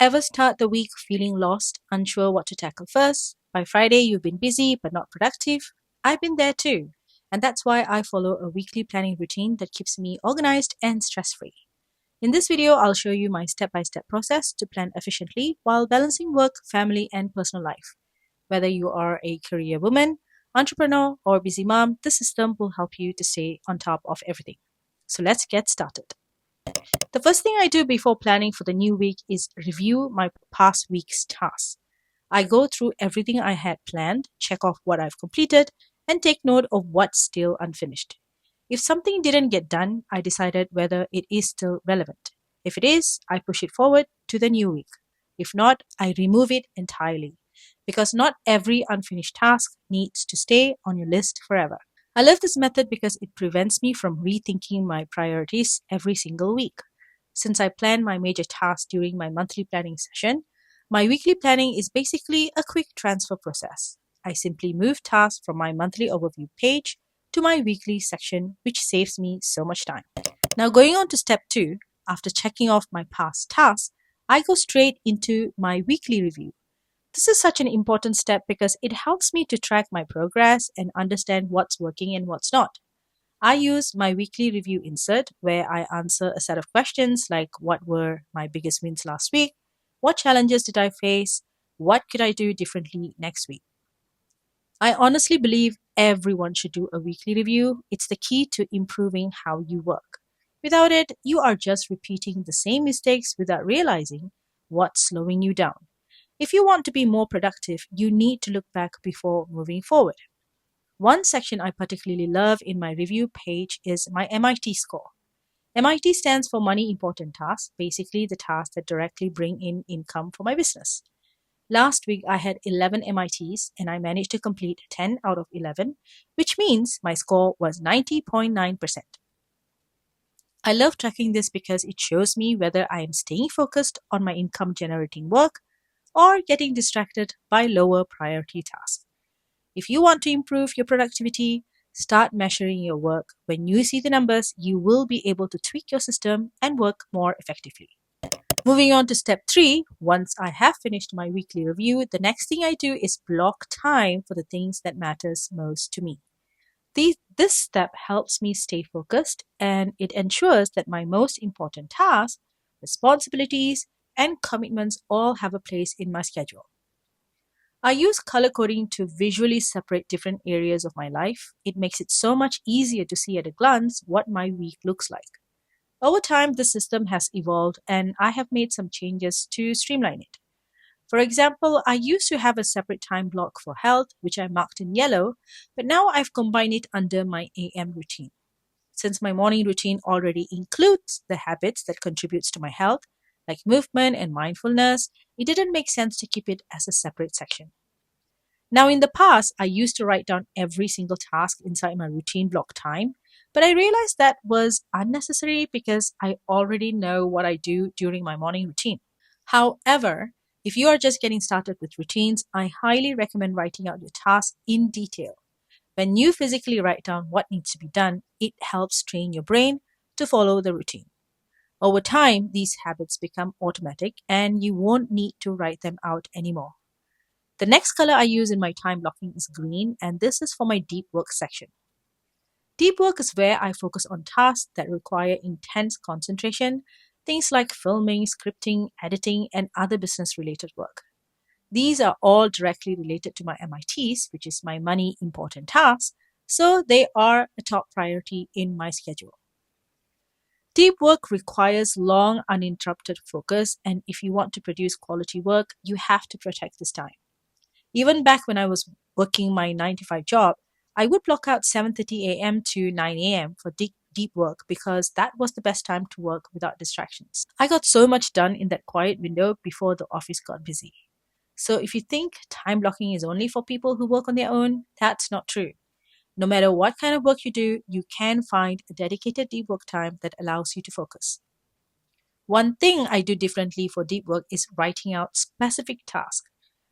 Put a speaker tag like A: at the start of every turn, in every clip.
A: Ever start the week feeling lost, unsure what to tackle first? By Friday, you've been busy but not productive? I've been there too. And that's why I follow a weekly planning routine that keeps me organized and stress free. In this video, I'll show you my step by step process to plan efficiently while balancing work, family, and personal life. Whether you are a career woman, entrepreneur, or busy mom, this system will help you to stay on top of everything. So let's get started. The first thing I do before planning for the new week is review my past week's tasks. I go through everything I had planned, check off what I've completed, and take note of what's still unfinished. If something didn't get done, I decided whether it is still relevant. If it is, I push it forward to the new week. If not, I remove it entirely. Because not every unfinished task needs to stay on your list forever. I love this method because it prevents me from rethinking my priorities every single week. Since I plan my major tasks during my monthly planning session, my weekly planning is basically a quick transfer process. I simply move tasks from my monthly overview page to my weekly section, which saves me so much time. Now, going on to step 2, after checking off my past tasks, I go straight into my weekly review. This is such an important step because it helps me to track my progress and understand what's working and what's not. I use my weekly review insert where I answer a set of questions like what were my biggest wins last week, what challenges did I face, what could I do differently next week. I honestly believe everyone should do a weekly review. It's the key to improving how you work. Without it, you are just repeating the same mistakes without realizing what's slowing you down. If you want to be more productive, you need to look back before moving forward. One section I particularly love in my review page is my MIT score. MIT stands for Money Important Tasks, basically the tasks that directly bring in income for my business. Last week I had 11 MITs and I managed to complete 10 out of 11, which means my score was 90.9%. I love tracking this because it shows me whether I am staying focused on my income generating work or getting distracted by lower priority tasks. If you want to improve your productivity, start measuring your work. When you see the numbers, you will be able to tweak your system and work more effectively. Moving on to step 3, once I have finished my weekly review, the next thing I do is block time for the things that matters most to me. This step helps me stay focused and it ensures that my most important tasks, responsibilities, and commitments all have a place in my schedule. I use color coding to visually separate different areas of my life. It makes it so much easier to see at a glance what my week looks like. Over time, the system has evolved and I have made some changes to streamline it. For example, I used to have a separate time block for health, which I marked in yellow, but now I've combined it under my AM routine. Since my morning routine already includes the habits that contributes to my health, like movement and mindfulness, it didn't make sense to keep it as a separate section. Now, in the past, I used to write down every single task inside my routine block time, but I realized that was unnecessary because I already know what I do during my morning routine. However, if you are just getting started with routines, I highly recommend writing out your tasks in detail. When you physically write down what needs to be done, it helps train your brain to follow the routine. Over time, these habits become automatic and you won't need to write them out anymore. The next color I use in my time blocking is green, and this is for my deep work section. Deep work is where I focus on tasks that require intense concentration, things like filming, scripting, editing, and other business related work. These are all directly related to my MITs, which is my money important tasks, so they are a top priority in my schedule. Deep work requires long, uninterrupted focus, and if you want to produce quality work, you have to protect this time. Even back when I was working my 9 to 5 job, I would block out 7:30 a.m. to 9 a.m. for deep work because that was the best time to work without distractions. I got so much done in that quiet window before the office got busy. So if you think time blocking is only for people who work on their own, that's not true. No matter what kind of work you do, you can find a dedicated deep work time that allows you to focus. One thing I do differently for deep work is writing out specific tasks.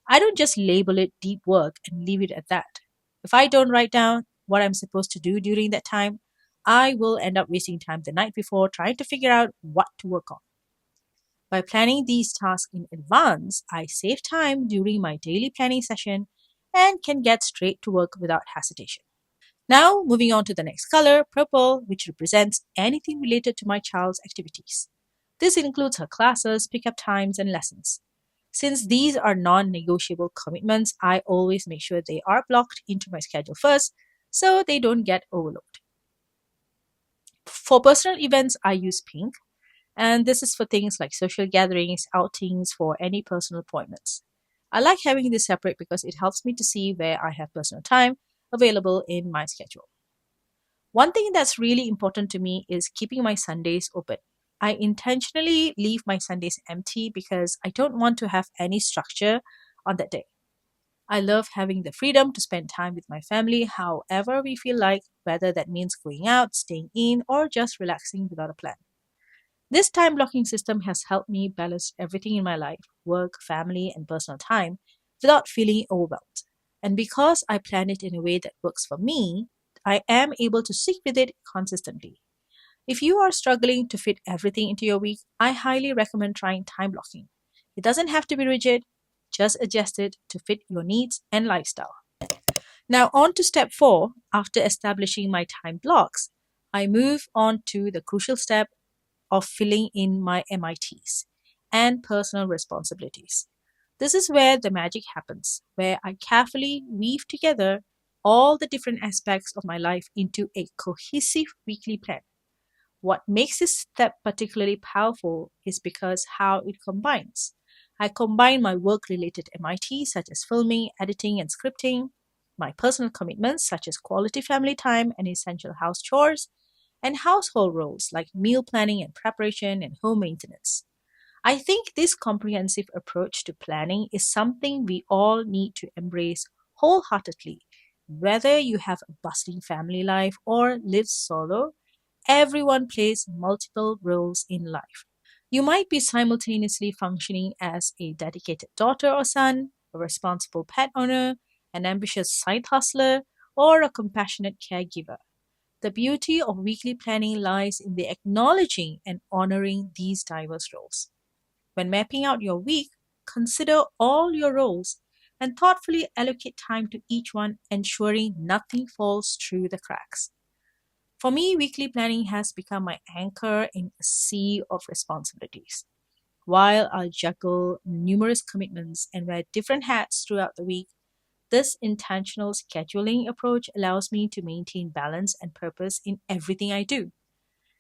A: I don't just label it deep work and leave it at that. If I don't write down what I'm supposed to do during that time, I will end up wasting time the night before trying to figure out what to work on. By planning these tasks in advance, I save time during my daily planning session and can get straight to work without hesitation. Now, moving on to the next color, purple, which represents anything related to my child's activities. This includes her classes, pickup times, and lessons. Since these are non negotiable commitments, I always make sure they are blocked into my schedule first so they don't get overlooked. For personal events, I use pink, and this is for things like social gatherings, outings, for any personal appointments. I like having this separate because it helps me to see where I have personal time available in my schedule. One thing that's really important to me is keeping my Sundays open. I intentionally leave my Sundays empty because I don't want to have any structure on that day. I love having the freedom to spend time with my family however we feel like, whether that means going out, staying in, or just relaxing without a plan. This time blocking system has helped me balance everything in my life, work, family, and personal time, without feeling overwhelmed. And because I plan it in a way that works for me, I am able to stick with it consistently. If you are struggling to fit everything into your week, I highly recommend trying time blocking. It doesn't have to be rigid, just adjust it to fit your needs and lifestyle. Now, on to step 4. After establishing my time blocks, I move on to the crucial step of filling in my MITs and personal responsibilities. This is where the magic happens, where I carefully weave together all the different aspects of my life into a cohesive weekly plan. What makes this step particularly powerful is because how it combines. I combine my work related MITs such as filming, editing, and scripting, my personal commitments such as quality family time and essential house chores, and household roles like meal planning and preparation and home maintenance. I think this comprehensive approach to planning is something we all need to embrace wholeheartedly. Whether you have a bustling family life or live solo, everyone plays multiple roles in life. You might be simultaneously functioning as a dedicated daughter or son, a responsible pet owner, an ambitious side hustler, or a compassionate caregiver. The beauty of weekly planning lies in the acknowledging and honoring these diverse roles. When mapping out your week, consider all your roles and thoughtfully allocate time to each one, ensuring nothing falls through the cracks. For me, weekly planning has become my anchor in a sea of responsibilities. While I juggle numerous commitments and wear different hats throughout the week, this intentional scheduling approach allows me to maintain balance and purpose in everything I do.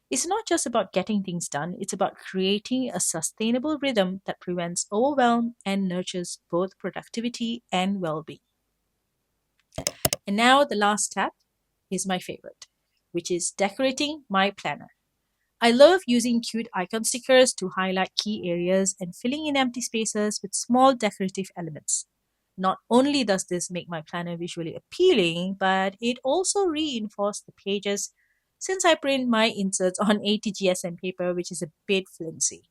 A: It's not just about getting things done, it's about creating a sustainable rhythm that prevents overwhelm and nurtures both productivity and well being. And now, the last step is my favorite, which is decorating my planner. I love using cute icon stickers to highlight key areas and filling in empty spaces with small decorative elements. Not only does this make my planner visually appealing, but it also reinforces the pages since I print my inserts on 80 GSM paper, which is a bit flimsy.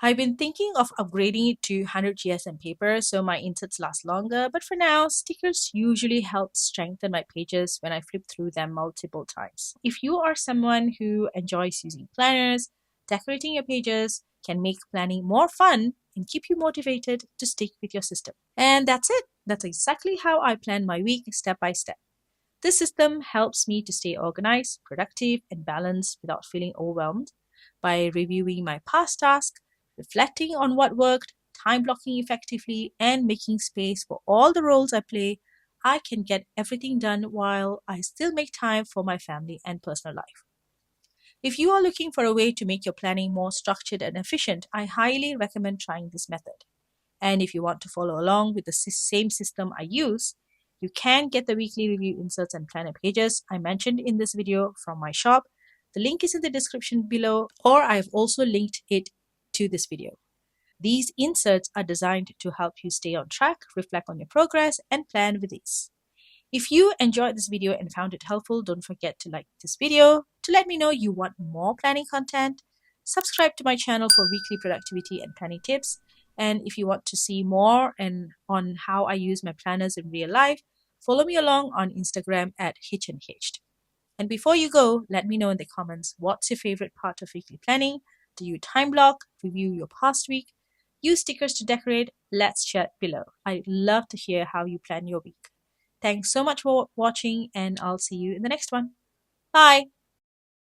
A: I've been thinking of upgrading it to 100 GSM paper so my inserts last longer, but for now, stickers usually help strengthen my pages when I flip through them multiple times. If you are someone who enjoys using planners, decorating your pages can make planning more fun and keep you motivated to stick with your system. And that's it. That's exactly how I plan my week step by step. This system helps me to stay organized, productive, and balanced without feeling overwhelmed. By reviewing my past tasks, reflecting on what worked, time blocking effectively, and making space for all the roles I play, I can get everything done while I still make time for my family and personal life. If you are looking for a way to make your planning more structured and efficient, I highly recommend trying this method. And if you want to follow along with the same system I use, you can get the weekly review inserts and planner pages I mentioned in this video from my shop. The link is in the description below, or I've also linked it to this video. These inserts are designed to help you stay on track, reflect on your progress, and plan with ease. If you enjoyed this video and found it helpful, don't forget to like this video to let me know you want more planning content. Subscribe to my channel for weekly productivity and planning tips. And if you want to see more and on how I use my planners in real life, follow me along on Instagram at Hitchandhitched. And before you go, let me know in the comments what's your favorite part of weekly planning Do you time block? Review your past week? Use stickers to decorate? Let's chat below. I'd love to hear how you plan your week. Thanks so much for watching, and I'll see you in the next one. Bye.